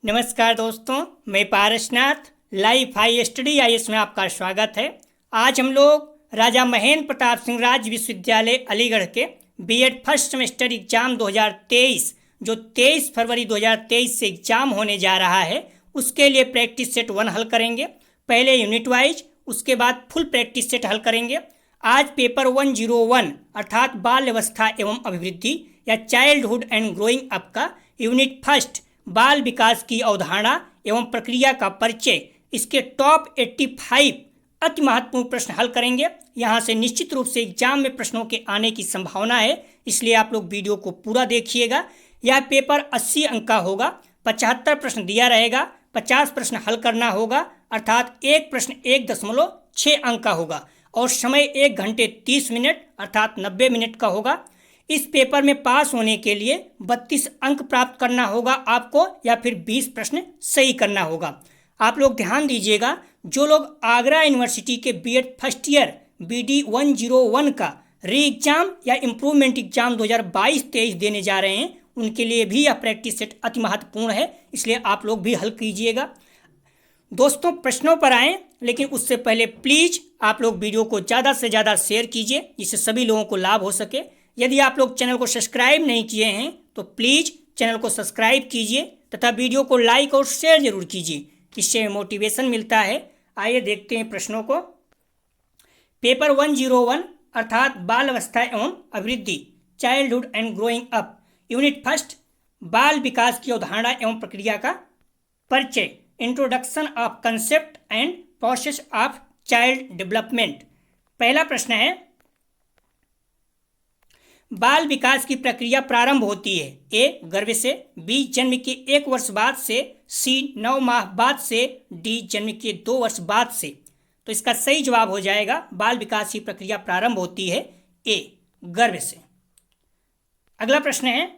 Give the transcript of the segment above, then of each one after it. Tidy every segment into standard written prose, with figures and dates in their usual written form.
नमस्कार दोस्तों, मैं Parasnath life high study IAS में आपका स्वागत है। आज हम लोग राजा महेंद्र प्रताप सिंह राज्य विश्वविद्यालय अलीगढ़ के बीएड फर्स्ट सेमेस्टर एग्जाम 2023 जो 23 फरवरी 2023 से एग्जाम होने जा रहा है, उसके लिए प्रैक्टिस सेट 1 हल करेंगे। पहले यूनिट वाइज, उसके बाद फुल प्रैक्टिस सेट हल करेंगे। आज पेपर 101 अर्थात बाल अवस्था एवं अभिवृद्धि या चाइल्डहुड एंड ग्रोइंग अप का यूनिट फर्स्ट बाल विकास की अवधारणा एवं प्रक्रिया का परिचय, इसके टॉप 85 अति महत्वपूर्ण प्रश्न हल करेंगे। यहाँ से निश्चित रूप से एग्जाम में प्रश्नों के आने की संभावना है, इसलिए आप लोग वीडियो को पूरा देखिएगा। यह पेपर 80 अंक का होगा, 75 प्रश्न दिया रहेगा, 50 प्रश्न हल करना होगा, अर्थात एक प्रश्न 1.6 अंक का होगा और समय 1 घंटे 30 मिनट अर्थात 90 मिनट का होगा। इस पेपर में पास होने के लिए 32 अंक प्राप्त करना होगा आपको, या फिर 20 प्रश्न सही करना होगा। आप लोग ध्यान दीजिएगा, जो लोग आगरा यूनिवर्सिटी के बीएड फर्स्ट ईयर BD 101 का री एग्जाम या इम्प्रूवमेंट एग्जाम 2022-23 देने जा रहे हैं, उनके लिए भी यह प्रैक्टिस सेट अति महत्वपूर्ण है, इसलिए आप लोग भी हल कीजिएगा। दोस्तों, प्रश्नों पर आएँ, लेकिन उससे पहले प्लीज़ आप लोग वीडियो को ज़्यादा से ज़्यादा शेयर कीजिए, जिससे सभी लोगों को लाभ हो सके। यदि आप लोग चैनल को सब्सक्राइब नहीं किए हैं तो प्लीज़ चैनल को सब्सक्राइब कीजिए तथा वीडियो को लाइक और शेयर जरूर कीजिए, इससे मोटिवेशन मिलता है। आइए देखते हैं प्रश्नों को। पेपर 101 अर्थात बाल अवस्था एवं अभिवृद्धि childhood and growing up unit first बाल विकास की अवधारणा एवं प्रक्रिया का परिचय, introduction of concept and process of child development. पहला प्रश्न है, बाल विकास की प्रक्रिया प्रारंभ होती है ए गर्भ से, बी जन्म के 1 वर्ष बाद से, सी 9 माह बाद से, डी जन्म के 2 वर्ष बाद से। तो इसका सही जवाब हो जाएगा, बाल विकास की प्रक्रिया प्रारंभ होती है ए गर्भ से। अगला प्रश्न है,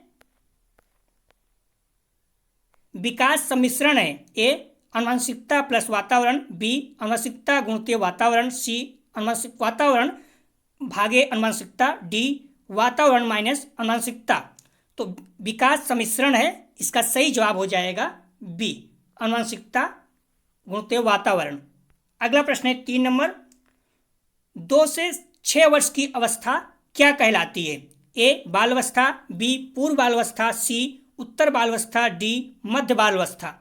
विकास सम्मिश्रण है ए आनुवंशिकता प्लस वातावरण, बी आनुवंशिकता गुणित वातावरण, सी आनुवंशिक वातावरण भागे आनुवंशिकता, डी वातावरण माइनस आनुवंशिकता। तो विकास सम्मिश्रण है, इसका सही जवाब हो जाएगा बी आनुवंशिकता गुणित वातावरण। अगला प्रश्न है 3 नंबर, 2 से 6 वर्ष की अवस्था क्या कहलाती है? ए बाल अवस्था, बी पूर्व बाल अवस्था, सी उत्तर बाल अवस्था, डी मध्य बाल अवस्था।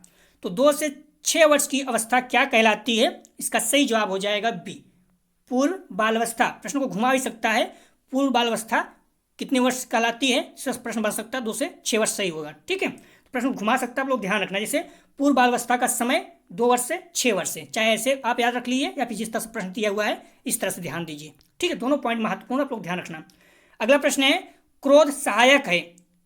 तो 2 से 6 वर्ष की अवस्था क्या कहलाती है? इसका सही जवाब हो जाएगा बी पूर्व बाल अवस्था। प्रश्न को घुमा भी सकता है, पूर्व बाल अवस्था कितने वर्ष कहलाती है, सिर्फ प्रश्न बन सकता है 2 से 6 वर्ष सही होगा। ठीक है, तो प्रश्न घुमा सकता है, आप लोग ध्यान रखना। जैसे पूर्व बाल अवस्था का समय 2 वर्ष से 6 वर्ष है, चाहे ऐसे आप याद रख लीजिए या फिर जिस तरह से प्रश्न दिया हुआ है इस तरह से ध्यान दीजिए। ठीक है, दोनों पॉइंट महत्वपूर्ण, आप लोग ध्यान रखना। अगला प्रश्न है, क्रोध सहायक है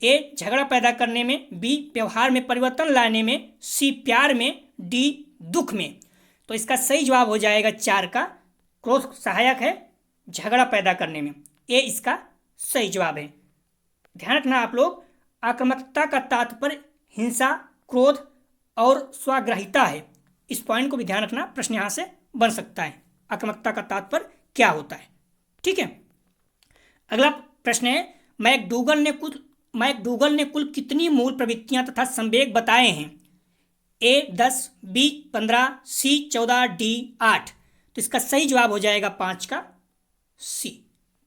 ए झगड़ा पैदा करने में, बी व्यवहार में परिवर्तन लाने में, सी प्यार में, डी दुख में। तो इसका सही जवाब हो जाएगा 4 का, क्रोध सहायक है झगड़ा पैदा करने में, ए इसका सही जवाब है। ध्यान रखना आप लोग, आक्रामकता का तात्पर्य हिंसा, क्रोध और स्वाग्राहिता है। इस पॉइंट को भी ध्यान रखना, प्रश्न यहाँ से बन सकता है, आक्रामकता का तात्पर्य क्या होता है। ठीक है, अगला प्रश्न है, मैकडूगल ने कुल कितनी मूल प्रवृत्तियां तथा संवेग बताए हैं? ए 10, बी 15, सी 14, डी 8। तो इसका सही जवाब हो जाएगा 5 का सी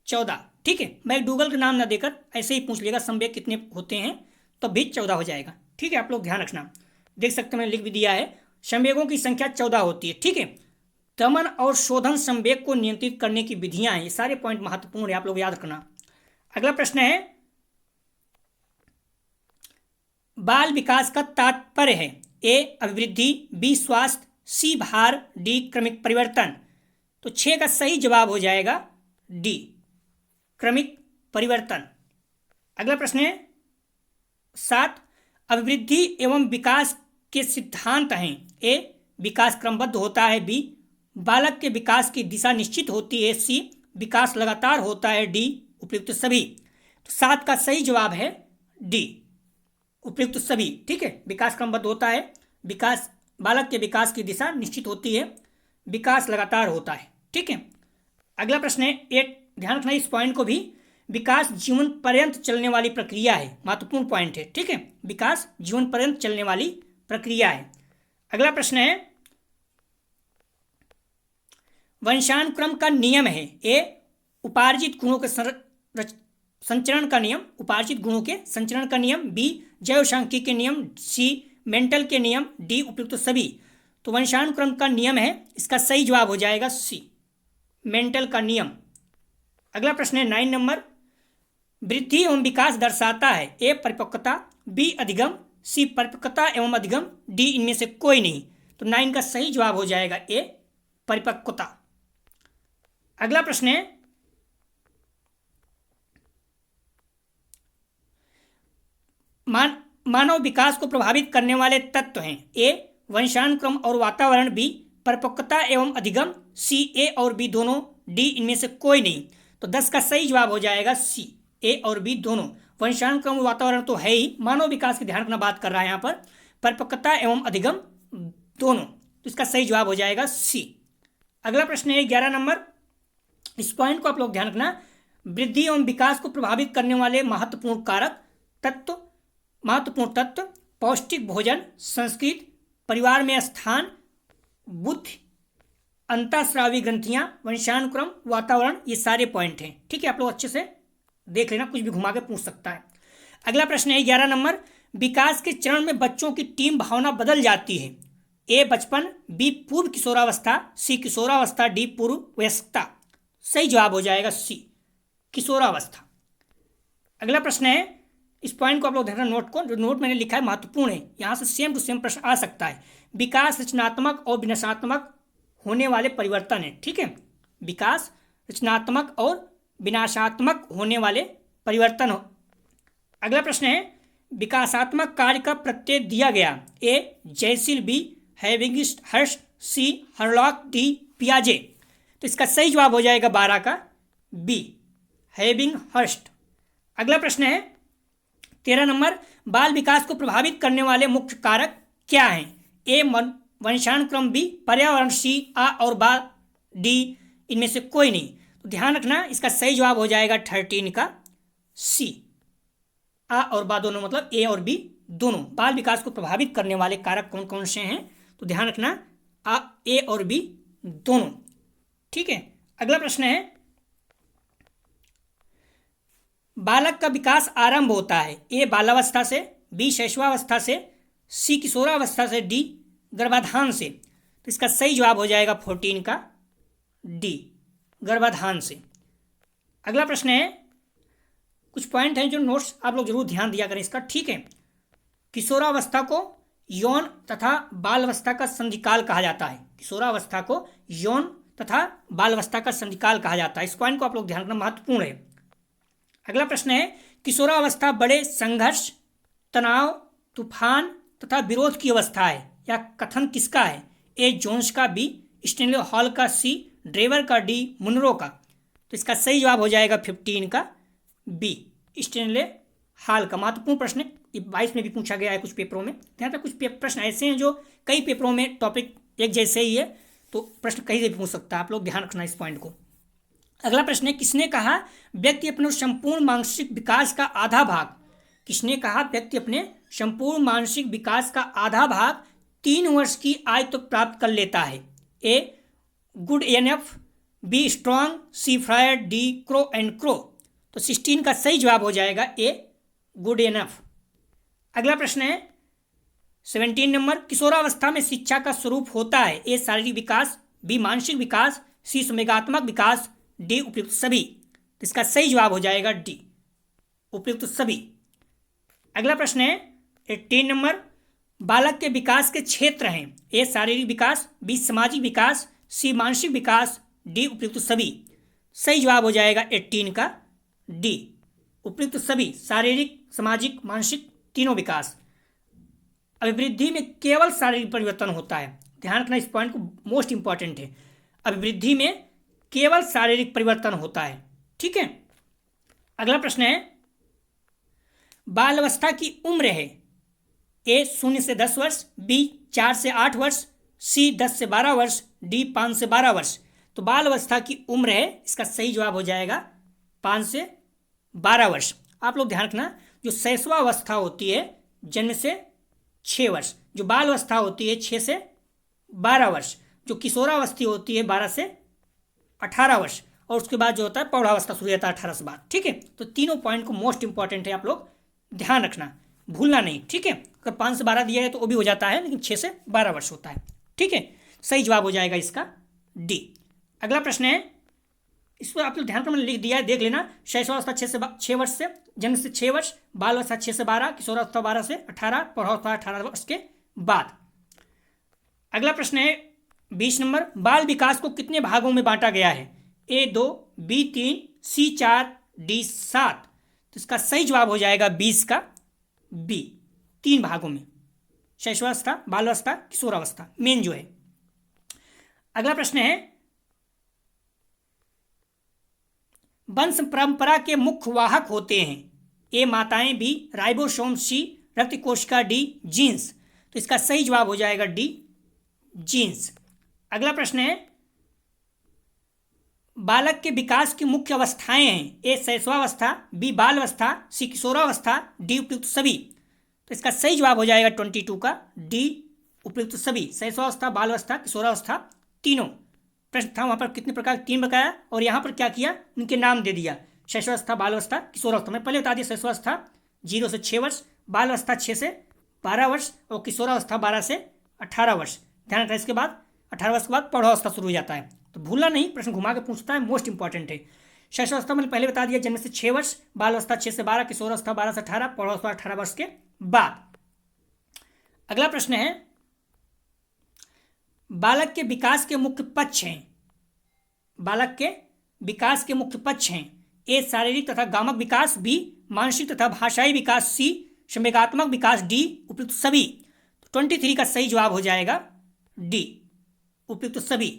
14। ठीक है, मैकडूगल का नाम ना देकर ऐसे ही पूछ लेगा संवेग कितने होते हैं, तो भी 14 हो जाएगा। ठीक है, आप लोग ध्यान रखना, देख सकते हैं मैंने लिख भी दिया है, संवेगों की संख्या 14 होती है। ठीक है, दमन और शोधन संवेग को नियंत्रित करने की विधियां हैं, ये सारे पॉइंट महत्वपूर्ण है, आप लोग याद रखना। अगला प्रश्न है, बाल विकास का तात्पर्य है ए अभिवृद्धि, बी स्वास्थ्य, सी भार, डी क्रमिक परिवर्तन। तो 6 का सही जवाब हो जाएगा डी क्रमिक परिवर्तन। अगला प्रश्न है 7, अभिवृद्धि एवं विकास के सिद्धांत हैं ए विकास क्रमबद्ध होता है, बी बालक के विकास की दिशा निश्चित होती है, सी विकास लगातार होता है, डी उपयुक्त सभी। तो 7 का सही जवाब है डी उपयुक्त सभी। ठीक है, विकास क्रमबद्ध होता है, विकास बालक के विकास की दिशा निश्चित होती है, विकास लगातार होता है। ठीक है, अगला प्रश्न है 8, ध्यान रखना इस पॉइंट को भी, विकास जीवन पर्यंत चलने वाली प्रक्रिया है, महत्वपूर्ण पॉइंट है। ठीक है, विकास जीवन पर्यंत चलने वाली प्रक्रिया है। अगला प्रश्न है, वंशानुक्रम का नियम है। ए उपार्जित गुणों के संचरण का नियम, उपार्जित गुणों के संचरण का नियम। बी जैव सांख्यिकी के नियम। सी मेंटल के नियम। डी उपयुक्त सभी। तो वंशानुक्रम का नियम है, इसका सही जवाब हो जाएगा सी मेंटल का नियम। अगला प्रश्न है 9 नंबर, वृद्धि एवं विकास दर्शाता है। ए परिपक्वता, बी अधिगम, सी परिपक्वता एवं अधिगम, डी इनमें से कोई नहीं। तो 9 का सही जवाब हो जाएगा ए परिपक्वता। अगला प्रश्न है, मानव विकास को प्रभावित करने वाले तत्व हैं। ए वंशानुक्रम और वातावरण। बी परिपक्वता एवं अधिगम। सी ए और बी दोनों। डी इनमें से कोई नहीं। तो 10 का सही जवाब हो जाएगा सी ए और बी दोनों। वंशानुक्रम और वातावरण तो है ही, मानव विकास की ध्यान रखना बात कर रहा है यहाँ पर, परिपक्वता एवं अधिगम दोनों। तो इसका सही जवाब हो जाएगा सी। अगला प्रश्न है 11 नंबर, इस पॉइंट को आप लोग ध्यान रखना, वृद्धि एवं विकास को प्रभावित करने वाले महत्वपूर्ण कारक तत्व, महत्वपूर्ण तत्व, पौष्टिक भोजन, संस्कृति, परिवार में स्थान, बुद्धि, अंतःस्रावी ग्रंथियां, वंशानुक्रम, वातावरण, ये सारे पॉइंट हैं। ठीक है, आप लोग अच्छे से देख लेना, कुछ भी घुमा के पूछ सकता है। अगला प्रश्न है 11 नंबर, विकास के चरण में बच्चों की टीम भावना बदल जाती है। ए बचपन, बी पूर्व किशोरावस्था, सी किशोरावस्था, डी पूर्व वयस्कता। सही जवाब हो जाएगा सी किशोरावस्था। अगला प्रश्न है, इस पॉइंट को आप लोग ध्यान, नोट को, जो नोट मैंने लिखा है महत्वपूर्ण है, यहाँ से सेम टू सेम प्रश्न आ सकता है। विकास रचनात्मक और विनाशात्मक होने वाले परिवर्तन है। ठीक है, विकास रचनात्मक और विनाशात्मक होने वाले परिवर्तन हो। अगला प्रश्न है, विकासात्मक कार्य का प्रत्यय दिया गया। ए जयसिल, बी हैविंगिस्ट हर्स्ट, सी हरलॉक, डी पियाजे। तो इसका सही जवाब हो जाएगा 12 का बी हैविंग हर्स्ट। अगला प्रश्न है 13 नंबर, बाल विकास को प्रभावित करने वाले मुख्य कारक क्या हैं। ए वंशानुक्रम, बी पर्यावरण, सी आ और बा, डी इनमें से कोई नहीं। तो ध्यान रखना, इसका सही जवाब हो जाएगा 13 का सी आ और बा दोनों, मतलब ए और बी दोनों। बाल विकास को प्रभावित करने वाले कारक कौन कौन से हैं, तो ध्यान रखना आ ए और बी दोनों। ठीक है, अगला प्रश्न है, बालक का विकास आरंभ होता है। ए बालावस्था से, बी शैशवावस्था से, सी किशोरावस्था से, डी गर्भाधान से। तो इसका सही जवाब हो जाएगा 14 का डी गर्भाधान से। अगला प्रश्न है, कुछ पॉइंट हैं जो नोट्स आप लोग जरूर ध्यान दिया करें इसका। ठीक है, किशोरावस्था को यौन तथा बालावस्था का संधिकाल कहा जाता है। किशोरावस्था को यौन तथा बालावस्था का संधिकाल कहा जाता है। इस पॉइंट को आप लोग ध्यान रखना महत्वपूर्ण है। अगला प्रश्न है, किशोरावस्था बड़े संघर्ष, तनाव, तूफान तथा विरोध की अवस्था है। या कथन किसका है। ए जोन्स का, बी स्टेनले हॉल का, सी ड्रेवर का, डी मुनरो का। तो इसका सही जवाब हो जाएगा 15 का बी स्टेनले हॉल का। महत्वपूर्ण प्रश्न 22 में भी पूछा गया है कुछ पेपरों में। ध्यान रखना, कुछ प्रश्न ऐसे हैं जो कई पेपरों में टॉपिक एक जैसे ही है, तो प्रश्न कहीं से भी पूछ सकता है। आप लोग ध्यान रखना इस पॉइंट को। अगला प्रश्न है, किसने कहा व्यक्ति अपने संपूर्ण मानसिक विकास का आधा भाग, किसने कहा व्यक्ति अपने संपूर्ण मानसिक विकास का आधा भाग 3 वर्ष की आयु तक प्राप्त कर लेता है। A Goodenough, B Strong, C Freud, D Crow and Crow. तो 16 का सही जवाब हो जाएगा ए गुड एनफ। अगला प्रश्न है 17 नंबर, किशोरावस्था में शिक्षा का स्वरूप होता है। ए शारीरिक विकास, बी मानसिक विकास, सी संवेगात्मक विकास, डी उपयुक्त सभी। तो इसका सही जवाब हो जाएगा डी उपयुक्त सभी। अगला प्रश्न है 18 नंबर, बालक के विकास के क्षेत्र हैं। ए शारीरिक विकास, बी सामाजिक विकास, सी मानसिक विकास, डी उपयुक्त सभी। सही जवाब हो जाएगा 18 का डी उपयुक्त सभी, शारीरिक, सामाजिक, मानसिक तीनों विकास। अभिवृद्धि में केवल शारीरिक परिवर्तन होता है। ध्यान रखना, इस पॉइंट को मोस्ट इंपॉर्टेंट है। अभिवृद्धि में केवल शारीरिक परिवर्तन होता है। ठीक है, अगला प्रश्न है, बाल अवस्था की उम्र है। ए 0 से 10 वर्ष, बी 4 से 8 वर्ष, सी 10 से 12 वर्ष, डी 5 से 12 वर्ष। तो बाल अवस्था की उम्र है, इसका सही जवाब हो जाएगा 5 से 12 वर्ष। आप लोग ध्यान रखना, जो शैशवावस्था होती है जन्म से 6 वर्ष, जो बाल अवस्था होती है 6 से 12 वर्ष, जो किशोरावस्था होती है 12 से 18 वर्ष, और उसके बाद जो होता है प्रौढ़ावस्था शुरू होता है 18 से बाद। ठीक है, तो तीनों पॉइंट को मोस्ट इंपॉर्टेंट है, आप लोग ध्यान रखना, भूलना नहीं। ठीक है, अगर 5 से 12 दिया है तो वो भी हो जाता है, लेकिन 6 से 12 वर्ष होता है। ठीक है, सही जवाब हो जाएगा इसका डी। अगला प्रश्न है, इस पर आप लोग ध्यान मैंने लिख दिया है, देख लेना। शैशवावस्था 6 वर्ष से, जन्म से 6 वर्ष, बाल अवस्था 6 से 12, किशोरावस्था 12 से 18, प्रौढ़ावस्था 18 वर्ष के बाद। अगला प्रश्न है 20 नंबर, बाल विकास को कितने भागों में बांटा गया है? A 2, B 3, C 4, D 7। तो इसका सही जवाब हो जाएगा 20 का बी, 3 भागों में, शैशवावस्था, बालावस्था, किशोरावस्था मेन जो है। अगला प्रश्न है, वंश परंपरा के मुख्य वाहक होते हैं? ए माताएं, बी राइबोसोम, सी रक्त कोशिका, डी जीन्स। तो इसका सही जवाब हो जाएगा डी जीन्स। अगला प्रश्न है, बालक के विकास की मुख्य अवस्थाएं हैं? ए शैशवावस्था, बी बाल अवस्था, सी किशोरावस्था, डी उपयुक्त सभी। तो इसका सही जवाब हो जाएगा 22 का डी उपयुक्त सभी। शैशवावस्था, बाल अवस्था, किशोरावस्था तीनों। प्रश्न था वहां पर कितने प्रकार, 3 बताया, और यहाँ पर क्या किया, उनके नाम दे दिया, शैशवावस्था, बाल अवस्था, किशोरावस्था। मैं पहले बता दिया, शैशवावस्था 0 से 6 वर्ष, बाल अवस्था 6 से 12 वर्ष, और किशोरावस्था 12 से 18 वर्ष। ध्यान रखना, इसके बाद 18 वर्ष के बाद प्रौढ़ावस्था शुरू हो जाता है, तो भूलना नहीं, प्रश्न घुमा के पूछता है, मोस्ट इंपॉर्टेंट है। शैशवावस्था मैंने पहले बता दिया, जन्म से 6 वर्ष, बाल अवस्था 6 से 12, किशोरावस्था 12 से 18, प्रौढ़ावस्था 18 वर्ष के बाद। अगला प्रश्न है, बालक के विकास के मुख्य पक्ष हैं? बालक के विकास के मुख्य पक्ष हैं? ए शारीरिक तथा गामक विकास, बी मानसिक तथा भाषाई विकास, सी संवेगात्मक विकास, डी उपयुक्त सभी। 23 का सही जवाब हो जाएगा डी उपयुक्त सभी,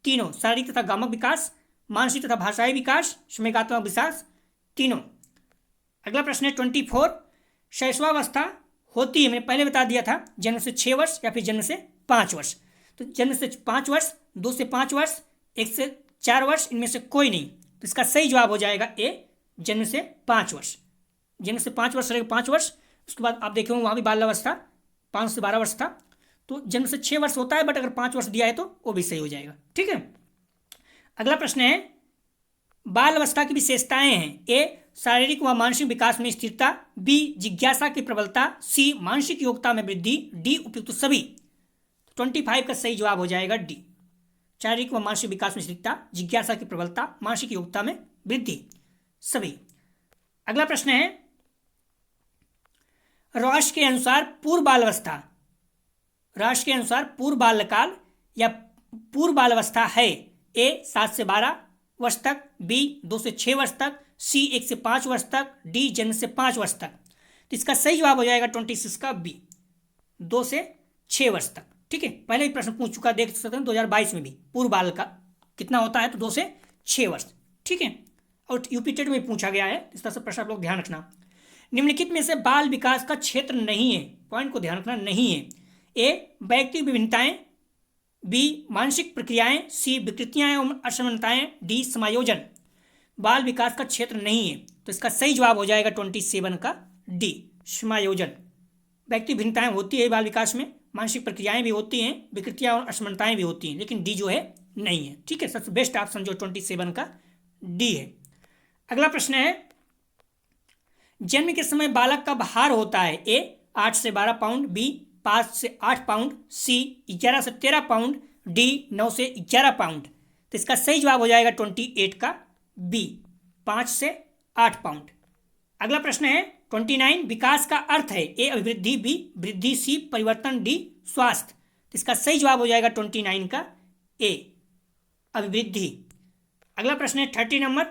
तीनों, शारीरिक तथा गामक विकास, मानसिक तथा भाषाई विकास, संवेगात्मक विकास तीनों। अगला प्रश्न है 24, शैशवावस्था होती है, मैंने पहले बता दिया था, जन्म से 6 वर्ष या फिर जन्म से 5 वर्ष। तो जन्म से 5 वर्ष, 2 से 5 वर्ष, 1 से 4 वर्ष, इनमें से कोई नहीं। तो इसका सही जवाब हो जाएगा ए जन्म से 5 वर्ष। जन्म से 5 वर्ष रहेगा 5 वर्ष, उसके बाद आप देखेंगे वहाँ भी बाल अवस्था 5 से 12 वर्ष था, तो जन्म से 6 वर्ष होता है, बट अगर 5 वर्ष दिया है तो वो भी सही हो जाएगा। ठीक है, अगला प्रश्न है, बाल अवस्था की विशेषताएं हैं? ए शारीरिक व मानसिक विकास में स्थिरता, बी जिज्ञासा की प्रबलता, सी मानसिक योग्यता में वृद्धि, डी उपयुक्त सभी। 25 का सही जवाब हो जाएगा डी, शारीरिक व मानसिक विकास में स्थिरता, जिज्ञासा की प्रबलता, मानसिक योग्यता में वृद्धि सभी। अगला प्रश्न है, राष्ट्र के अनुसार पूर्व बाल अवस्था, राष्ट्र के अनुसार पूर्व बाल्यकाल या पूर्व बाल अवस्था है? ए 7 से 12 वर्ष तक, बी 2 से 6 वर्ष तक, सी 1 से 5 वर्ष तक, डी जन्म से 5 वर्ष तक। तो इसका सही जवाब हो जाएगा 26 का बी, 2 से 6 वर्ष तक। ठीक है, पहले भी प्रश्न पूछ चुका, देख सकते हैं 2022 में भी, पूर्व बाल का कितना होता है, तो 2 से 6 वर्ष। ठीक है, और यूपी टेट में पूछा गया है, इस तरह से प्रश्न आप लोग ध्यान रखना। निम्नलिखित में से बाल विकास का क्षेत्र नहीं है, पॉइंट को ध्यान रखना, नहीं है। ए व्यक्तिगत विभिन्नताएं, बी मानसिक प्रक्रियाएं, सी विकृतियां एवं असमानताएं, डी समायोजन। बाल विकास का क्षेत्र नहीं है, तो इसका सही जवाब हो जाएगा 27 का डी समायोजन। व्यक्तिगत भिन्नताएं होती है बाल विकास में, मानसिक प्रक्रियाएं भी होती हैं, विकृतियां और असमानताएं भी होती हैं, लेकिन डी जो है नहीं है। ठीक है, सबसे बेस्ट ऑप्शन जो 27 का डी है। अगला प्रश्न है, जन्म के समय बालक का भार होता है? ए 8 से 12 पाउंड, बी 5 से 8 पाउंड, सी 11 से 13 पाउंड, डी 9 से 11 पाउंड। तो इसका सही जवाब हो जाएगा 28 का बी, 5 से 8 पाउंड। अगला प्रश्न है 29, विकास का अर्थ है? ए अभिवृद्धि, बी वृद्धि, सी परिवर्तन, डी स्वास्थ्य। तो इसका सही जवाब हो जाएगा 29 का ए अभिवृद्धि। अगला प्रश्न है 30 नंबर,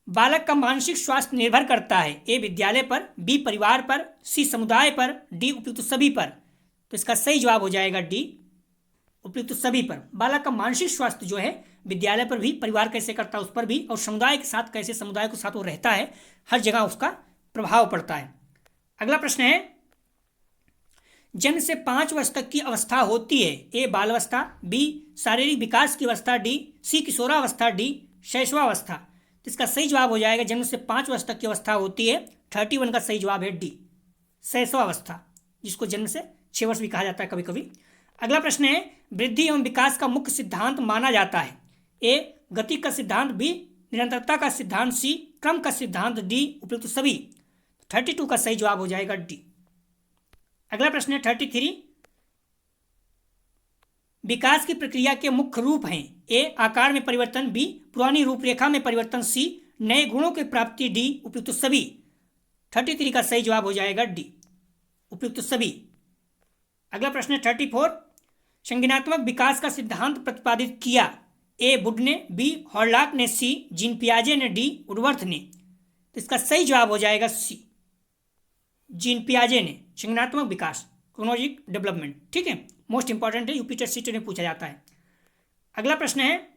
बालक का मानसिक स्वास्थ्य निर्भर करता है? ए विद्यालय पर, बी परिवार पर, सी समुदाय पर, डी उपयुक्त सभी पर। तो इसका सही जवाब हो जाएगा डी उपयुक्त सभी पर। बालक का मानसिक स्वास्थ्य जो है विद्यालय पर भी, परिवार कैसे करता है उस पर भी, और समुदाय के साथ कैसे समुदाय के साथ वो रहता है, हर जगह उसका प्रभाव पड़ता है। अगला प्रश्न है, जन्म से 5 वर्ष तक की अवस्था होती है? ए बाल अवस्था, बी शारीरिक विकास की अवस्था, डी सी किशोरावस्था, डी शैशवावस्था। इसका सही जवाब हो जाएगा, जन्म से 5 वर्ष तक की अवस्था होती है, 31 का सही जवाब है डी शैशवावस्था। जिसको जन्म से 6 वर्ष भी कहा जाता है कभी कभी। अगला प्रश्न है, वृद्धि एवं विकास का मुख्य सिद्धांत माना जाता है। ए गति का सिद्धांत, बी निरंतरता का सिद्धांत, सी क्रम का सिद्धांत, डी उपयुक्त सभी। 32 का सही जवाब हो जाएगा डी। अगला प्रश्न है 33, विकास की प्रक्रिया के मुख्य रूप हैं। ए आकार में परिवर्तन, बी पुरानी रूपरेखा में परिवर्तन, सी नए गुणों की प्राप्ति, डी उपयुक्त सभी। 33 का सही जवाब हो जाएगा डी उपयुक्त सभी। अगला प्रश्न है 34, संज्ञानात्मक विकास का सिद्धांत प्रतिपादित किया। ए वुड ने, बी हॉर्लॉक ने, सी जीन पियाजे ने, डी वुडवर्थ ने। तो इसका सही जवाब हो जाएगा सी जीन पियाजे ने। संज्ञानात्मक विकास क्रोनोलॉजिक डेवलपमेंट, ठीक है, मोस्ट इंपॉर्टेंट है, यूपी टेस्ट सीट में पूछा जाता है। अगला प्रश्न है,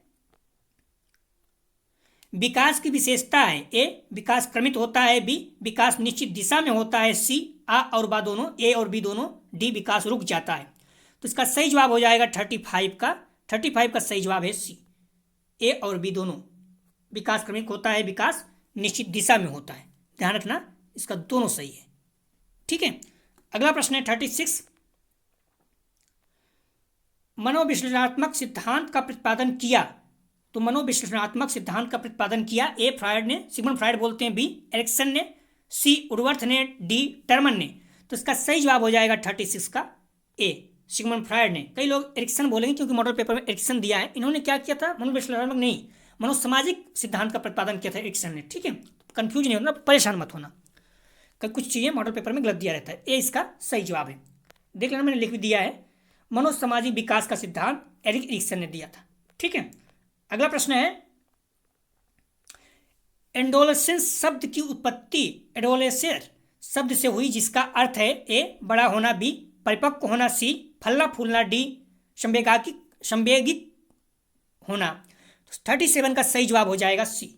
विकास की विशेषता है। ए विकास क्रमित होता है, बी विकास निश्चित दिशा में होता है, सी आ और बा दोनों, ए और बी दोनों, डी विकास रुक जाता है। तो इसका सही जवाब हो जाएगा 35 का। 35 का सही जवाब है सी, ए और बी दोनों। विकास क्रमिक होता है, विकास निश्चित दिशा में होता है, ध्यान रखना, इसका दोनों सही है, ठीक है। अगला प्रश्न है 36, मनोविश्लेषणात्मक सिद्धांत का प्रतिपादन किया। तो मनोविश्लेषणात्मक सिद्धांत का प्रतिपादन किया। ए फ्रायड ने, सिगमंड फ्रायड बोलते हैं, बी एरिक्सन ने, सी वुडवर्थ ने, डी टर्मन ने। तो इसका सही जवाब हो जाएगा 36 का ए सिगमंड फ्रायड ने। कई लोग एरिक्सन बोलेंगे क्योंकि मॉडल पेपर में एरिक्सन दिया है। इन्होंने क्या किया था, मनोविश्लेषणात्मक नहीं, मनोसामाजिक सिद्धांत का प्रतिपादन किया था एरिक्सन ने, ठीक है। कंफ्यूज नहीं होना, परेशान मत होना, कुछ चीज़ें मॉडल पेपर में गलत दिया रहता है। ए इसका सही जवाब है। देख लेना, मैंने लिख भी दिया है, मनोसामाजिक विकास का सिद्धांत एरिक्सन ने दिया था, ठीक है। अगला प्रश्न है, एडोलेसेंस शब्द की उत्पत्ति एडोलेसेर शब्द से हुई, जिसका अर्थ है ए बड़ा होना, बी परिपक्व होना, सी फलना फूलना, डी संवेगित होना। तो 37 का सही जवाब हो जाएगा सी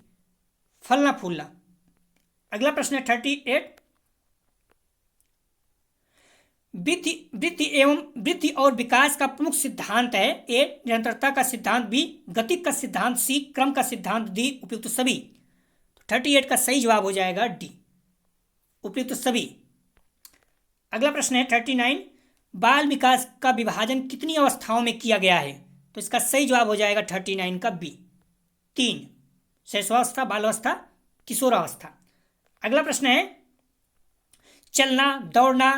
फलना फूलना। अगला प्रश्न है 38, वृद्धि और विकास का प्रमुख सिद्धांत है। ए निरंतरता का सिद्धांत, बी गति का सिद्धांत, सी क्रम का सिद्धांत, डी उपयुक्त सभी। 38 का सही जवाब हो जाएगा डी उपयुक्त सभी। अगला प्रश्न है 39, बाल विकास का विभाजन कितनी अवस्थाओं में किया गया है। तो इसका सही जवाब हो जाएगा 39 का बी 3, शैशवावस्था, बालावस्था, किशोरावस्था। अगला प्रश्न है, चलना दौड़ना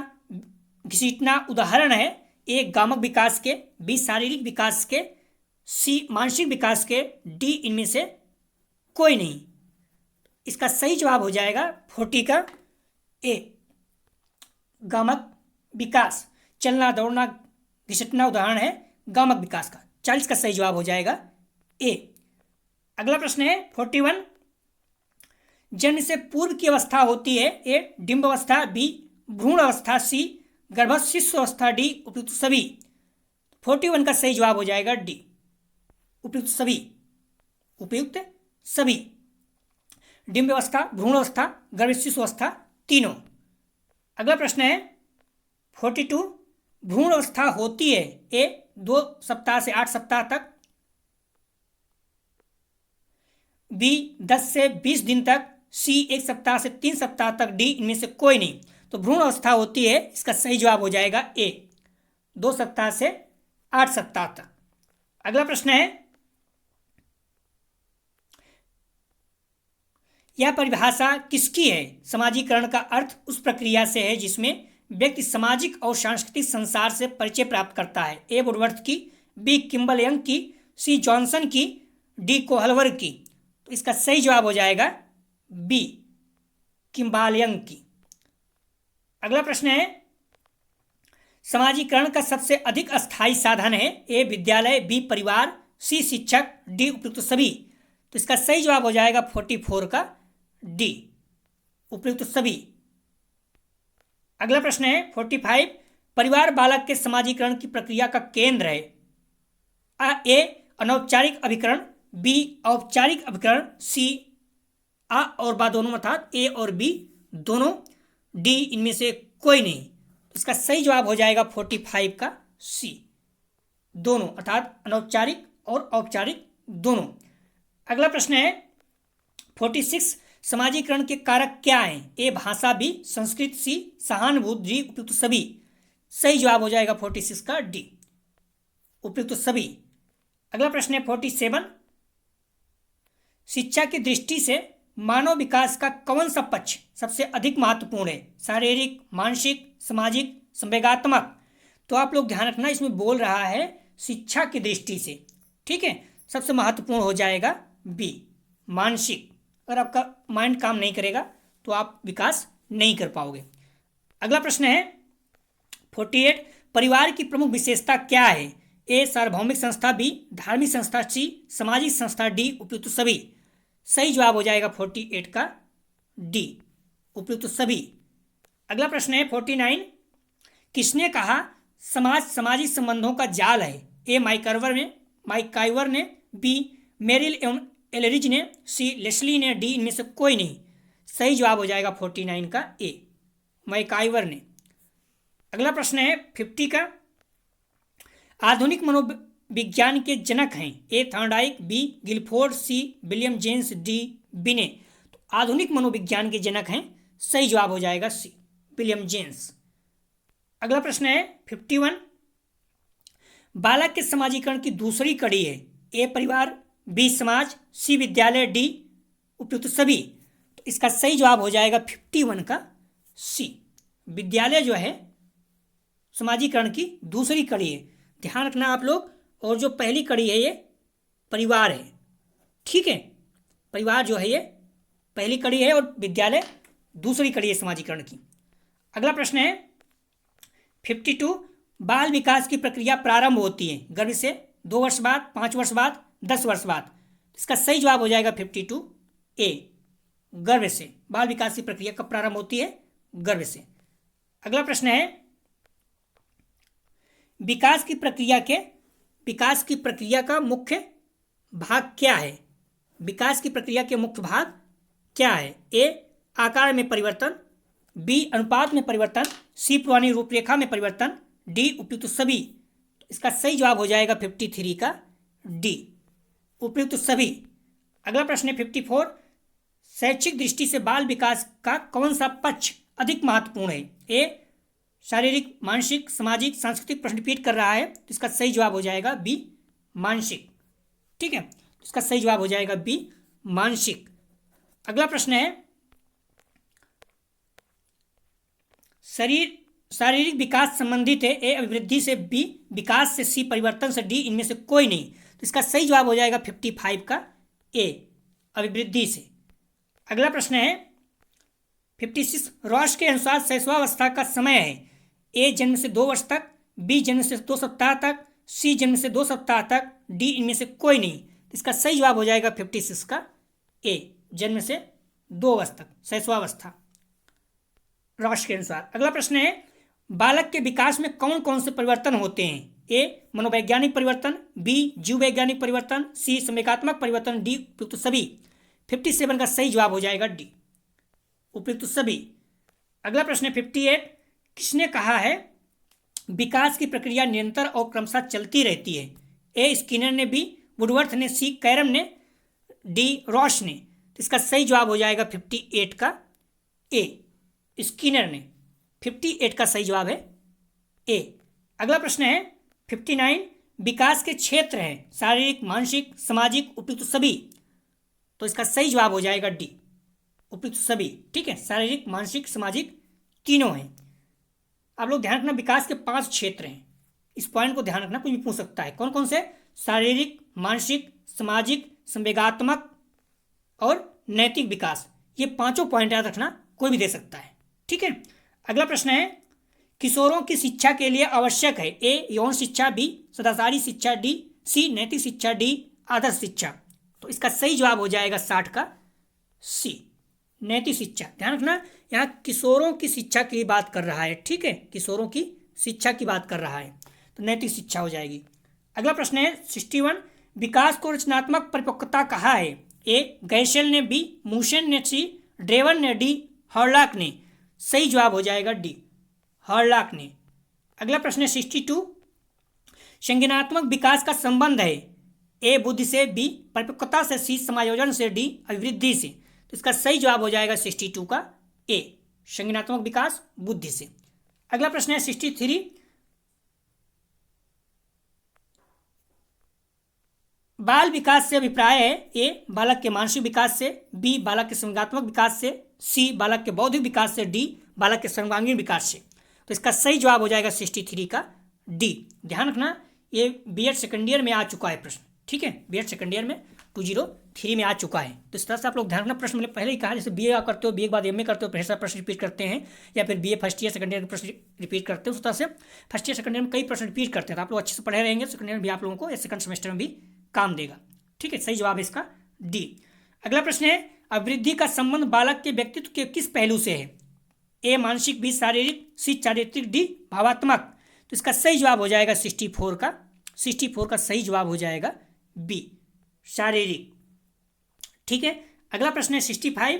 घसीटना उदाहरण है। ए गामक विकास के, बी शारीरिक विकास के, सी मानसिक विकास के, डी इनमें से कोई नहीं। इसका सही जवाब हो जाएगा 40 का ए गामक विकास। चलना दौड़ना घसीटना उदाहरण है गामक विकास का। 40 का सही जवाब हो जाएगा ए। अगला प्रश्न है 41, जन्म से पूर्व की अवस्था होती है। ए डिंब अवस्था, बी भ्रूण अवस्था, सी गर्भस्थ शिशु अवस्था, डी उपयुक्त सभी। 41 का सही जवाब हो जाएगा डी उपयुक्त सभी। उपयुक्त सभी, डिंब अवस्था, भ्रूण अवस्था, गर्भस्थ शिशु अवस्था, तीनों। अगला प्रश्न है 42, भ्रूण अवस्था होती है। ए 2 सप्ताह से 8 सप्ताह तक, बी 10 से 20 दिन तक, सी 1 सप्ताह से 3 सप्ताह तक, डी इनमें से कोई नहीं। तो भ्रूण अवस्था होती है, इसका सही जवाब हो जाएगा ए 2 सप्ताह से 8 सप्ताह तक। अगला प्रश्न है, यह परिभाषा किसकी है। समाजीकरण का अर्थ उस प्रक्रिया से है जिसमें व्यक्ति सामाजिक और सांस्कृतिक संसार से परिचय प्राप्त करता है। ए वुडवर्थ की, बी किम्बल यंग की, सी जॉनसन की, डी कोहलवर्ग की। तो इसका सही जवाब हो जाएगा बी किम्बाल यंग की। अगला प्रश्न है, समाजीकरण का सबसे अधिक अस्थायी साधन है। ए विद्यालय, बी परिवार, सी शिक्षक, डी उपयुक्त सभी। तो इसका सही जवाब हो जाएगा 44 का डी उपयुक्त सभी। अगला प्रश्न है 45, परिवार बालक के समाजीकरण की प्रक्रिया का केंद्र है। ए अनौपचारिक अभिकरण, बी औपचारिक अभिकरण, सी आ और बा दोनों अर्थात ए और बी दोनों, डी इनमें से कोई नहीं। इसका सही जवाब हो जाएगा 45 का सी दोनों, अर्थात अनौपचारिक और औपचारिक दोनों। अगला प्रश्न है 46, समाजीकरण के कारक क्या हैं। ए भाषा, बी संस्कृत, सी सहानुभूति, डी उपयुक्त सभी। सही जवाब हो जाएगा 46 का डी, उपयुक्त सभी। अगला प्रश्न है 47, शिक्षा की दृष्टि से मानव विकास का कौन सा पक्ष सबसे अधिक महत्वपूर्ण है? शारीरिक, मानसिक, सामाजिक, संवेगात्मक। तो आप लोग ध्यान रखना, इसमें बोल रहा है शिक्षा की दृष्टि से, ठीक है। सबसे महत्वपूर्ण हो जाएगा बी, मानसिक। अगर आपका माइंड काम नहीं करेगा तो आप विकास नहीं कर पाओगे। अगला प्रश्न है 48, परिवार की प्रमुख विशेषता क्या है? ए सार्वभौमिक संस्था, बी धार्मिक संस्था, सी सामाजिक संस्था, डी उपयुक्त सभी। सही जवाब हो जाएगा 48 का डी, उपयुक्त सभी। अगला प्रश्न है 49, किसने कहा समाज सामाजिक संबंधों का जाल है? ए माइकाइवर ने, बी मेरिल एवं एलरिज ने, सी लेस्ली ने, डी इनमें से कोई नहीं। सही जवाब हो जाएगा 49 का ए, माइकाइवर ने। अगला प्रश्न है 50 का, आधुनिक मनोविज्ञान के जनक हैं? A Thorndike, B Guilford, C William James, D Binet. तो आधुनिक मनोविज्ञान के जनक हैं, सही जवाब हो जाएगा सी, विलियम जेम्स। अगला प्रश्न है 51, बालक के समाजीकरण की दूसरी कड़ी है? ए परिवार, बी समाज, सी विद्यालय, डी उपयुक्त सभी। तो इसका सही जवाब हो जाएगा 51 का सी, विद्यालय जो है समाजीकरण की दूसरी कड़ी है। ध्यान रखना आप लोग, और जो पहली कड़ी है ये परिवार है, ठीक है। परिवार जो है ये पहली कड़ी है और विद्यालय दूसरी कड़ी है समाजीकरण की। अगला प्रश्न है 52, बाल विकास की प्रक्रिया प्रारंभ होती है गर्भ से 2 वर्ष बाद, 5 वर्ष बाद, 10 वर्ष बाद। इसका सही जवाब हो जाएगा 52 ए, गर्भ से। बाल विकास की प्रक्रिया कब प्रारंभ होती है? गर्भ से। अगला प्रश्न है विकास की प्रक्रिया का मुख्य भाग क्या है? विकास की प्रक्रिया के मुख्य भाग क्या है? ए आकार में परिवर्तन, बी अनुपात में परिवर्तन, सी पुरानी रूपरेखा में परिवर्तन, डी उपयुक्त सभी। इसका सही जवाब हो जाएगा 53 का डी, उपयुक्त सभी। अगला प्रश्न है 54, शैक्षिक दृष्टि से बाल विकास का कौन सा पक्ष अधिक महत्वपूर्ण है? ए शारीरिक, मानसिक, सामाजिक, सांस्कृतिक। प्रश्न रिपीट कर रहा है, तो इसका सही जवाब हो जाएगा बी, मानसिक, ठीक है। इसका सही जवाब हो जाएगा बी, मानसिक। अगला प्रश्न है शारीरिक विकास संबंधित है? ए अभिवृद्धि से, बी विकास से, सी परिवर्तन से, डी इनमें से कोई नहीं। तो इसका सही जवाब हो जाएगा 55 का ए, अभिवृद्धि से। अगला प्रश्न है 56, रॉश के अनुसार शैशवावस्था का समय है? ए जन्म से 2 वर्ष तक, बी जन्म से 2 सप्ताह तक, सी जन्म से 2 सप्ताह तक, डी इनमें से कोई नहीं। इसका सही जवाब हो जाएगा 56 का ए, जन्म से 2 वर्ष तक शैशवावस्था, रॉश के अनुसार। अगला प्रश्न है बालक के विकास में कौन कौन से परिवर्तन होते हैं? ए मनोवैज्ञानिक परिवर्तन, बी जीव वैज्ञानिक परिवर्तन, सी संवेगात्मक परिवर्तन, डी उपयुक्त सभी। 57 का सही जवाब हो जाएगा डी, उपयुक्त सभी। अगला प्रश्न है 58, किसने कहा है विकास की प्रक्रिया निरंतर और क्रमशः चलती रहती है? ए स्किनर ने, बी वुडवर्थ ने, सी कैरम ने, डी रॉश ने। तो इसका सही जवाब हो जाएगा 58 का ए, स्किनर ने। 58 का सही जवाब है ए। अगला प्रश्न है 59, विकास के क्षेत्र हैं शारीरिक, मानसिक, सामाजिक, उपयुक्त सभी। तो इसका सही जवाब हो जाएगा डी, उपयुक्त सभी, ठीक है। शारीरिक, मानसिक, सामाजिक तीनों हैं। आप लोग ध्यान रखना, विकास के 5 क्षेत्र हैं, इस पॉइंट को ध्यान रखना, कोई भी पूछ सकता है। कौन कौन से? शारीरिक, मानसिक, सामाजिक, संवेगात्मक और नैतिक विकास। ये 5 पॉइंट याद रखना, कोई भी दे सकता है, ठीक है। अगला प्रश्न है किशोरों की शिक्षा के लिए आवश्यक है? ए यौन शिक्षा, बी सदाचारी शिक्षा, डी सी नैतिक शिक्षा, डी आदर्श शिक्षा। तो इसका सही जवाब हो जाएगा 60 का सी, नैतिक शिक्षा। ध्यान रखना, यहाँ किशोरों की शिक्षा की बात कर रहा है, ठीक है, किशोरों की शिक्षा की बात कर रहा है, तो नैतिक शिक्षा हो जाएगी। अगला प्रश्न है 61, विकास को रचनात्मक परिपक्वता कहा है? ए गैशेल ने, बी मूशन ने, सी ड्रेवन ने, डी हॉर्लॉक ने। सही जवाब हो जाएगा डी, हॉर्लॉक ने। अगला प्रश्न है 62, संज्ञानात्मक विकास का संबंध है? ए बुद्धि से, बी परिपक्वता से, सी समायोजन से, डी अभिवृद्धि से। तो इसका सही जवाब हो जाएगा 62 का ए, संज्ञानात्मक विकास बुद्धि से। अगला प्रश्न है 63, बाल विकास से अभिप्राय है ए बालक के मानसिक विकास से, बी बालक के संज्ञानात्मक विकास से, सी बालक के बौद्धिक विकास से, डी बालक के सर्वांगीण विकास से। तो इसका सही जवाब हो जाएगा 63 का डी। ध्यान रखना ये बीएड सेकंड ईयर में आ चुका है प्रश्न, ठीक है, बीएड सेकंड ईयर में 203 में आ चुका है। तो इस तरह से आप लोग ध्यान रखना, प्रश्न मैंने पहले ही कहा, जैसे बीए करते हो, बीए के बाद एमए करते हो, फिर से प्रश्न रिपीट करते हैं, या फिर BA first year second year के प्रश्न रिपीट करते हो, उस तरह से फर्स्ट ईयर सेकंड ईयर में कई प्रश्न रिपीट करते हैं। तो आप लोग अच्छे से पढ़े रहेंगे, सेकंड ईयर में भी आप लोगों को या सेकंड सेमेस्टर में भी काम देगा, ठीक है। सही जवाब है इसका डी। अगला प्रश्न है अभिवृद्धि का संबंध बालक के व्यक्तित्व के किस पहलू से है? ए मानसिक, बी शारीरिक, सी चारित्रिक, डी भावात्मक। तो इसका सही जवाब हो जाएगा 64 का सही जवाब हो जाएगा बी शारीरिक, ठीक है। अगला प्रश्न है 65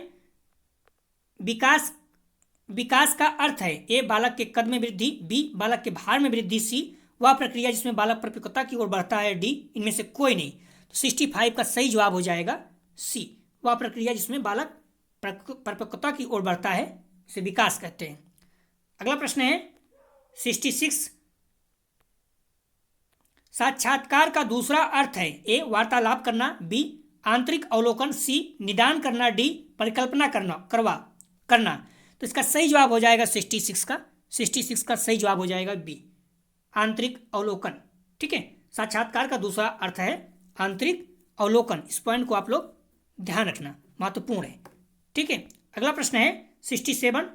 विकास का अर्थ है ए बालक के कद में वृद्धि, बी बालक के भार में वृद्धि, सी वह प्रक्रिया जिसमें बालक परिपक्वता की ओर बढ़ता है, डी इनमें से कोई नहीं। तो 65 का सही जवाब हो जाएगा सी वह प्रक्रिया जिसमें बालक परिपक्वता की ओर बढ़ता है, इसे विकास कहते हैं। अगला प्रश्न है 66 साक्षात्कार का दूसरा अर्थ है ए वार्तालाप करना, बी आंतरिक अवलोकन, सी निदान करना, डी परिकल्पना करना। तो इसका सही जवाब हो जाएगा 66 का सही जवाब हो जाएगा बी आंतरिक अवलोकन, ठीक है। साक्षात्कार का दूसरा अर्थ है आंतरिक अवलोकन। इस पॉइंट को आप लोग ध्यान रखना, महत्वपूर्ण है, ठीक है। अगला प्रश्न है 67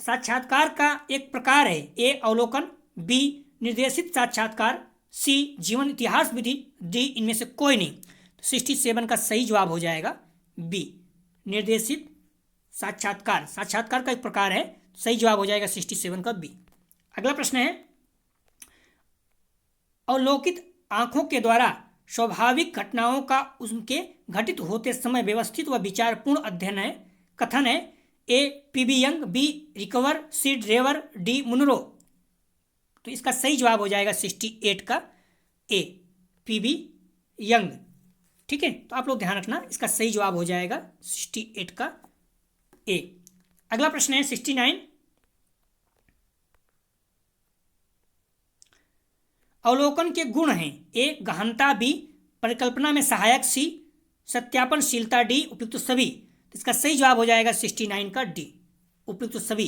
साक्षात्कार का एक प्रकार है ए अवलोकन, बी निर्देशित साक्षात्कार, सी जीवन इतिहास विधि, डी इनमें से कोई नहीं। तो 67 का सही जवाब हो जाएगा बी निर्देशित साक्षात्कार का एक प्रकार है, सही जवाब हो जाएगा 67 का बी। अगला प्रश्न है अवलोकित आंखों के द्वारा स्वाभाविक घटनाओं का उनके घटित होते समय व्यवस्थित व विचारपूर्ण अध्ययन है, कथन है ए पीबी यंग, बी रिकवर, सी ड्रेवर, डी मुनरो। तो इसका सही जवाब हो जाएगा 68 का ए पीबी यंग, ठीक है। तो आप लोग ध्यान रखना, इसका सही जवाब हो जाएगा 68 का ए। अगला प्रश्न है 69 अवलोकन के गुण हैं ए गहनता, बी परिकल्पना में सहायक, सी सत्यापनशीलता, डी उपयुक्त सभी। तो इसका सही जवाब हो जाएगा 69 का डी उपयुक्त सभी।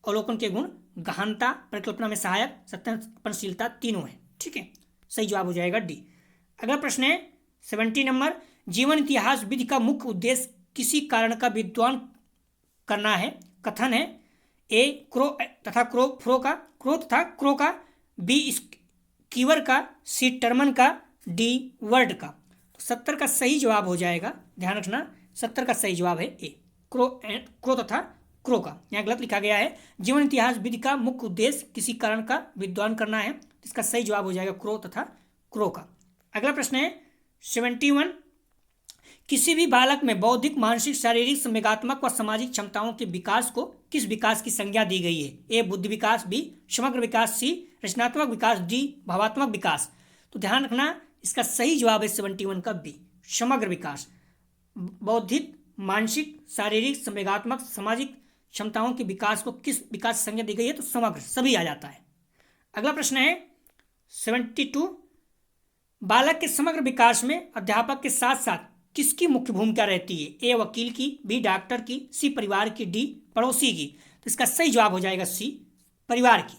अवलोकन के गुण गहनता, परिकल्पना में सहायक, सत्यापनशीलता तीनों है, ठीक है। सही जवाब हो जाएगा डी। अगला प्रश्न है 70 नंबर जीवन इतिहास विधि का मुख्य उद्देश्य किसी कारण का विद्वान करना है, कथन है ए क्रो तथा क्रो का, बी स्कीवर का, सी टर्मन का, डी वर्ड का। तो 70 का सही जवाब हो जाएगा, ध्यान रखना 70 का सही जवाब है ए क्रो तथा क्रो का। यहाँ गलत लिखा गया है, जीवन इतिहास विधि का मुख्य उद्देश्य किसी कारण का विद्वान करना है, इसका सही जवाब हो जाएगा क्रो तथा क्रो का। अगला प्रश्न है 71 किसी भी बालक में बौद्धिक, मानसिक, शारीरिक, संवेगात्मक व सामाजिक क्षमताओं के विकास को किस विकास की संज्ञा दी गई है? ए बुद्धि विकास, बी समग्र विकास, सी रचनात्मक विकास, डी भावात्मक विकास। तो ध्यान रखना इसका सही जवाब है 71 का बी समग्र विकास। बौद्धिक, मानसिक, शारीरिक, संवेगात्मक, सामाजिक क्षमताओं के विकास को किस विकास की संज्ञा दी गई है? तो समग्र, सभी आ जाता है। अगला प्रश्न है 72 बालक के समग्र विकास में अध्यापक के साथ साथ किसकी मुख्य भूमिका रहती है? ए वकील की, बी डॉक्टर की, सी परिवार की, डी पड़ोसी की। तो इसका सही जवाब हो जाएगा सी परिवार की।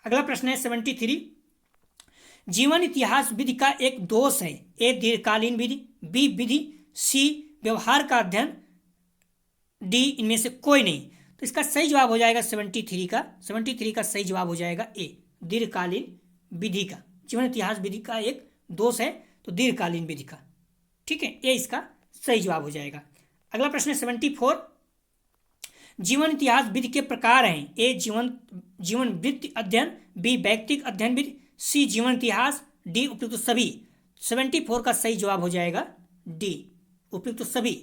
अगला प्रश्न है 73 जीवन इतिहास विधि का एक दोष है। ए दीर्घकालीन विधि, बी विधि, सी व्यवहार का अध्ययन, डी इनमें से कोई नहीं। तो इसका सही जवाब हो जाएगा 73 का सही जवाब हो जाएगा ए दीर्घकालीन विधि का। जीवन इतिहास विधि का एक दोष है तो दीर्घकालीन विधि का, ठीक है, ये इसका सही जवाब हो जाएगा। अगला प्रश्न है 74 जीवन इतिहास विधि के प्रकार हैं। ए जीवन वृत्ति अध्ययन, बी व्यक्तिक अध्ययन विधि, सी जीवन इतिहास, डी उपयुक्त सभी। 74 का सही जवाब हो जाएगा डी उपयुक्त सभी।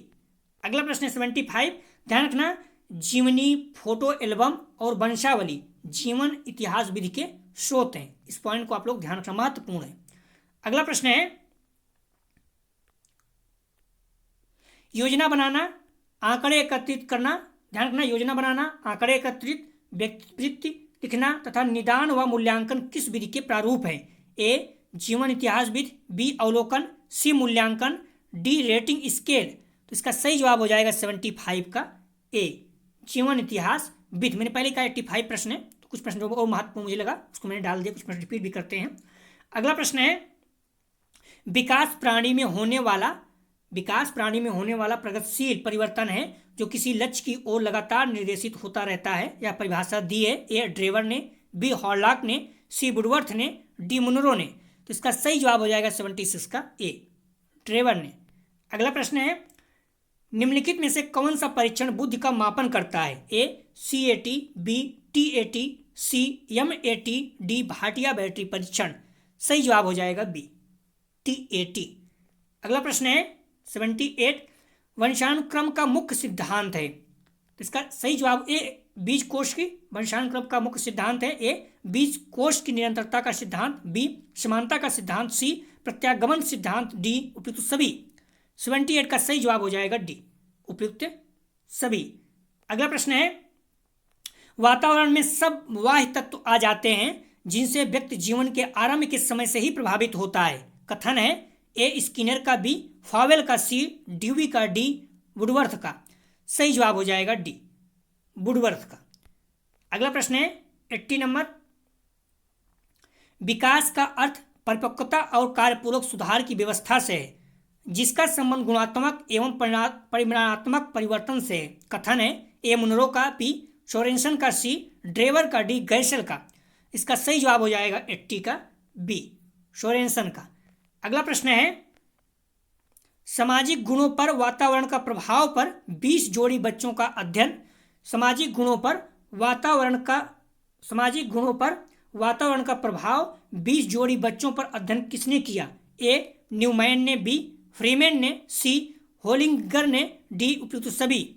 अगला प्रश्न है 75 ध्यान रखना जीवनी, फोटो एल्बम और वंशावली जीवन इतिहास विधि के स्रोत हैं। इस पॉइंट को आप लोग ध्यान रखना, महत्वपूर्ण है। अगला प्रश्न है योजना बनाना, आंकड़े एकत्रित करना। ध्यान रखना योजना बनाना, आंकड़े एकत्रित, व्यक्तिवृत्ति लिखना तथा निदान व मूल्यांकन किस विधि के प्रारूप हैं? ए जीवन इतिहासविद, बी अवलोकन, सी मूल्यांकन, डी रेटिंग स्केल। तो इसका सही जवाब हो जाएगा 75 का ए, जीवन इतिहासविद। मैंने पहले कहा 85 प्रश्न है, तो कुछ प्रश्न जो और महत्वपूर्ण मुझे लगा उसको मैंने डाल दिया, कुछ प्रश्न रिपीट भी करते हैं। अगला प्रश्न है, विकास प्राणी में होने वाला प्रगतिशील परिवर्तन है जो किसी लक्ष्य की ओर लगातार निर्देशित होता रहता है। यह परिभाषा दी है ए ड्रेवर ने, बी हॉलॉक ने, सी वुडवर्थ ने, डी मुनरो ने। तो इसका सही जवाब हो जाएगा 76 का ए, ड्रेवर ने। अगला प्रश्न है, निम्नलिखित में से कौन सा परीक्षण बुद्धि का मापन करता है? ए CAT, बी TAT, सी MAT, डी भाटिया बैटरी परीक्षण। सही जवाब हो जाएगा बी TAT। अगला प्रश्न है 78, वंशानुक्रम का मुख्य सिद्धांत है। तो इसका सही जवाब ए बीज कोश की वंशानुक्रम का मुख्य सिद्धांत है, ए बीज कोश की निरंतरता का सिद्धांत, बी समानता का सिद्धांत, सी प्रत्यागमन सिद्धांत, डी उपयुक्त सभी। 78 का सही जवाब हो जाएगा डी उपयुक्त सभी। अगला प्रश्न है, वातावरण में सब बाह्य तत्व आ जाते हैं जिनसे व्यक्ति जीवन के आरंभ के समय से ही प्रभावित होता है। कथन है ए स्किनर का, बी फावेल का, सी ड्यूवी का, डी वुडवर्थ का। सही जवाब हो जाएगा डी वुडवर्थ का। अगला प्रश्न है 80 नंबर, विकास का अर्थ परिपक्वता और कार्यपूर्वक सुधार की व्यवस्था से है जिसका संबंध गुणात्मक एवं परिमाणात्मक परिवर्तन से है। कथन है ए मुनरो का, बी सोरेंसन का, सी ड्रेवर का, डी गैसल का। इसका सही जवाब हो जाएगा 80 का बी सोरेंसन का। अगला प्रश्न है, सामाजिक गुणों पर वातावरण का प्रभाव पर 20 जोड़ी बच्चों का अध्ययन। सामाजिक गुणों पर वातावरण का प्रभाव 20 जोड़ी बच्चों पर अध्ययन किसने किया? ए न्यूमैन ने, बी फ्रीमैन ने, सी होलिंगर ने, डी उपयुक्त सभी।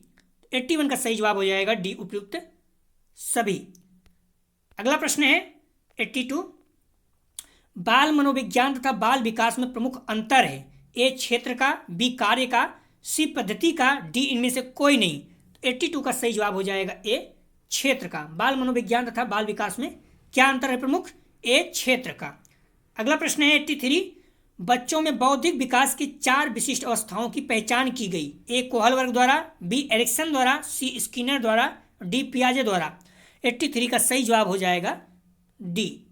81 का सही जवाब हो जाएगा डी उपयुक्त सभी। अगला प्रश्न है 82, बाल मनोविज्ञान तथा बाल विकास में प्रमुख अंतर है। ए क्षेत्र का, बी कार्य का, सी पद्धति का, डी इनमें से कोई नहीं। 82 का सही जवाब हो जाएगा ए क्षेत्र का। बाल मनोविज्ञान तथा बाल विकास में क्या अंतर है प्रमुख? ए क्षेत्र का। अगला प्रश्न है 83, बच्चों में बौद्धिक विकास की 4 विशिष्ट अवस्थाओं की पहचान की गई। ए कोहल वर्ग द्वारा, बी एरिक्सन द्वारा, सी स्किनर द्वारा, डी पियाजे द्वारा। 83 का सही जवाब हो जाएगा डी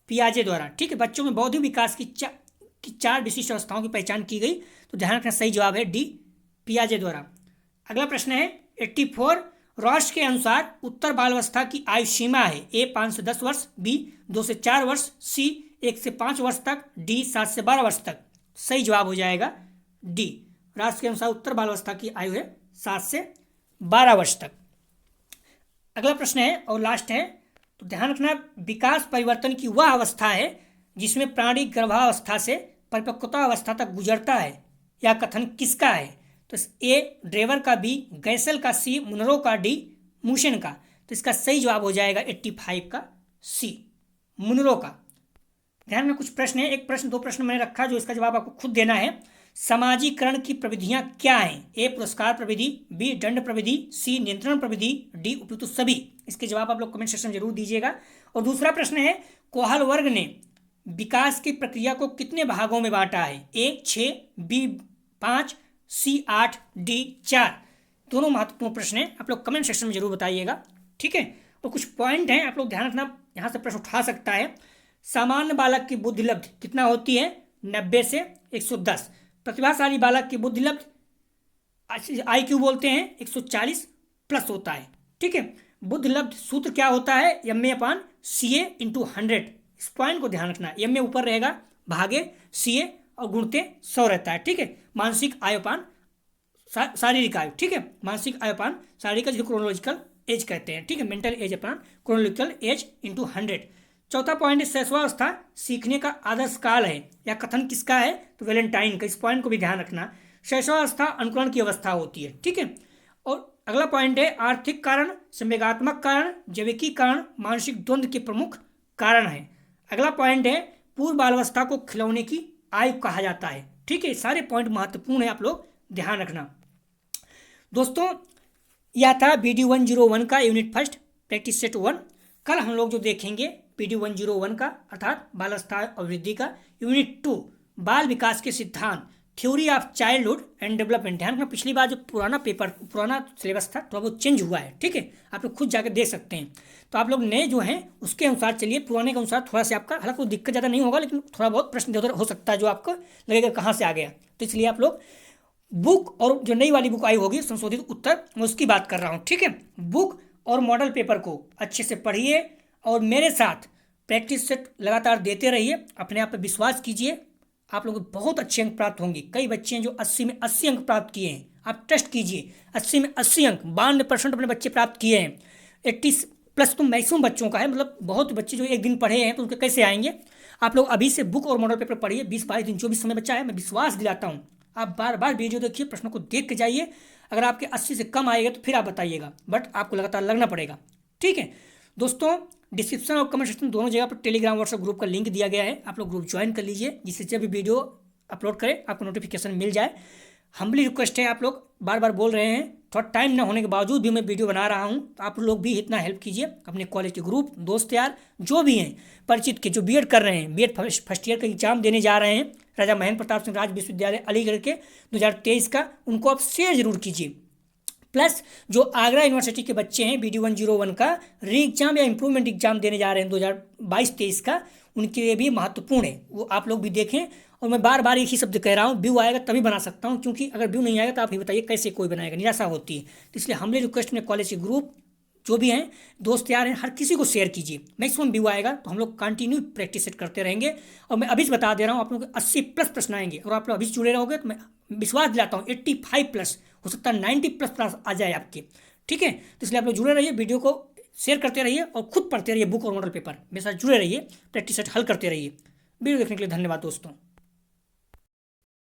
पियाजे द्वारा। ठीक है, बच्चों में बौद्धिक विकास की 4 विशिष्ट अवस्थाओं की पहचान की गई, तो ध्यान रखना सही जवाब है डी पियाजे द्वारा। अगला प्रश्न है 84, रॉस के अनुसार उत्तर बालावस्था की आयु सीमा है। ए 5 से 10 वर्ष, बी 2 से 4 वर्ष, सी 1 से 5 वर्ष तक, डी 7 से 12 वर्ष तक। सही जवाब हो जाएगा डी, रॉस के अनुसार उत्तर बालावस्था की आयु है 7 से 12 वर्ष तक। अगला प्रश्न है और लास्ट है, तो ध्यान रखना, विकास परिवर्तन की वह अवस्था है जिसमें प्राणी गर्भावस्था से परिपक्वता अवस्था तक गुजरता है। यह कथन किसका है? तो ए ड्रेवर का, बी गैसल का, सी मुनरो का, डी मूशन का। तो इसका सही जवाब हो जाएगा 85 का सी मुनरो का। ध्यान में कुछ प्रश्न है, एक प्रश्न 2 प्रश्न मैंने रखा जो इसका जवाब आपको खुद देना है। समाजीकरण की प्रविधियां क्या हैं? ए पुरस्कार प्रविधि, बी दंड प्रविधि, सी नियंत्रण प्रविधि, डी उपयुक्त सभी। इसके जवाब आप लोग कमेंट सेक्शन में जरूर दीजिएगा। और दूसरा प्रश्न है, कोहल वर्ग ने विकास की प्रक्रिया को कितने भागों में बांटा है? ए 6, बी 5, सी 8, डी 4। दोनों महत्वपूर्ण प्रश्न हैं, आप लोग कमेंट सेक्शन में जरूर बताइएगा। ठीक है, और कुछ पॉइंट हैं आप लोग ध्यान रखना, यहाँ से प्रश्न उठा सकता है। सामान्य बालक की बुद्धि लब्धि कितना होती है? 90 से 110। प्रतिभाशाली बालक की बुद्धि लब्धि IQ बोलते हैं 140 प्लस होता है। ठीक है, बुद्धि लब्धि सूत्र क्या होता है? MA/CA × 100। इस पॉइंट को ध्यान रखना, MA ऊपर रहेगा, भागे CA और गुणते 100 रहता है। ठीक है, मानसिक आयुपान शारीरिक आयु। ठीक है, मानसिक आयुपान शारीरिक जिसे क्रोनोलॉजिकल एज कहते हैं। ठीक है, mental as upon chronological age × 100। चौथा पॉइंट है, शैशवावस्था सीखने का आदर्श काल है। यह कथन किसका है? तो वैलेंटाइन का। इस पॉइंट को भी ध्यान रखना, शैशवावस्था अनुकरण की अवस्था होती है। ठीक है, और अगला पॉइंट है, आर्थिक कारण, संवेगात्मक कारण, जैविकी कारण, मानसिक द्वंद्व के प्रमुख कारण है। अगला पॉइंट है, पूर्व बालावस्था को खिलौने की आयु कहा जाता है। ठीक है, सारे पॉइंट महत्वपूर्ण है, आप लोग ध्यान रखना। दोस्तों, यह था वीडियो 101 का यूनिट फर्स्ट प्रैक्टिस सेट 1। कल हम लोग जो देखेंगे PD 101 का अर्थात बालावस्था और वृद्धि का, यूनिट 2 बाल विकास के सिद्धांत, theory of childhood and development. ध्यान रखना पिछली बार जो पुराना सिलेबस था थोड़ा बहुत चेंज हुआ है, ठीक है, आप लोग खुद जाकर देख सकते हैं। तो आप लोग नए जो हैं उसके अनुसार चलिए, पुराने के अनुसार थोड़ा सा आपका हालांकि कोई दिक्कत ज़्यादा नहीं होगा, लेकिन थोड़ा बहुत प्रश्न इधर हो सकता है जो आपको लगेगा कहाँ से आ गया। तो इसलिए आप लोग बुक और जो नई वाली बुक आई होगी संशोधित उत्तर, मैं उसकी बात कर रहा हूँ, ठीक है। बुक और मॉडल पेपर को अच्छे से पढ़िए और मेरे साथ प्रैक्टिस सेट लगातार देते रहिए, अपने आप पर विश्वास कीजिए, आप लोगों को बहुत अच्छे अंक प्राप्त होंगे। कई बच्चे हैं जो 80 में 80 अंक प्राप्त किए हैं, आप टेस्ट कीजिए, 80 में 80 अंक, 92% अपने बच्चे प्राप्त किए हैं। 80+ तो मैक्सिमम बच्चों का है, मतलब बहुत बच्चे जो एक दिन पढ़े हैं तो उनके कैसे आएंगे। आप लोग अभी से बुक और मॉडल पेपर पढ़िए, 20-22 दिन जो भी समय बच्चा है, मैं विश्वास दिलाता हूँ आप बार बार वीडियो देखिए, प्रश्नों को देख के जाइए। अगर आपके 80 से कम आएगा तो फिर आप बताइएगा, बट आपको लगातार लगना पड़ेगा, ठीक है दोस्तों। डिस्क्रिप्शन और कमेंट सेक्शन दोनों जगह पर टेलीग्राम व्हाट्सएप ग्रुप का लिंक दिया गया है, आप लोग ग्रुप ज्वाइन कर लीजिए, जिससे जब भी वीडियो अपलोड करें आपको नोटिफिकेशन मिल जाए। हम्बली रिक्वेस्ट है, आप लोग बार बार बोल रहे हैं, थोड़ा टाइम ना होने के बावजूद भी मैं वीडियो बना रहा हूं, तो आप लोग भी इतना हेल्प कीजिए, अपने कॉलेज के ग्रुप दोस्त यार जो भी हैं परिचित के, जो बीएड कर रहे हैं, बीएड फर्स्ट ईयर का एग्जाम देने जा रहे हैं राजा महेंद्र प्रताप सिंह राज्य विश्वविद्यालय अलीगढ़ के 2023 का, उनको आप शेयर जरूर कीजिए। प्लस जो आगरा यूनिवर्सिटी के बच्चे हैं BD 101 का री एग्जाम या इम्प्रूवमेंट एग्जाम देने जा रहे हैं 2022-23 का, उनके लिए भी महत्वपूर्ण है, वो आप लोग भी देखें। और मैं बार बार एक ही शब्द कह रहा हूँ, व्यू आएगा तभी बना सकता हूँ, क्योंकि अगर व्यू नहीं आएगा तो आप ही बताइए कैसे कोई बनाएगा, निराशा होती है। तो इसलिए हमने रिक्वेस्ट में कॉलेज के ग्रुप जो भी हैं दोस्त यार हैं, हर किसी को शेयर कीजिए, मैक्सिमम व्यू आएगा तो हम लोग कंटिन्यू प्रैक्टिस सेट करते रहेंगे। और मैं अभी से बता दे रहा हूँ, आप लोगों को 80+ प्रश्न आएंगे, और आप लोग अभी से जुड़े रहोगे तो मैं विश्वास दिलाता हूँ 85+, हो सकता है 90+ आ जाए आपके, ठीक है। तो इसलिए आप लोग जुड़े रहिए, वीडियो को शेयर करते रहिए और खुद पढ़ते रहिए बुक और मॉडल पेपर, मेरे साथ जुड़े रहिए, प्रैक्टिस सेट हल करते रहिए। वीडियो देखने के लिए धन्यवाद दोस्तों।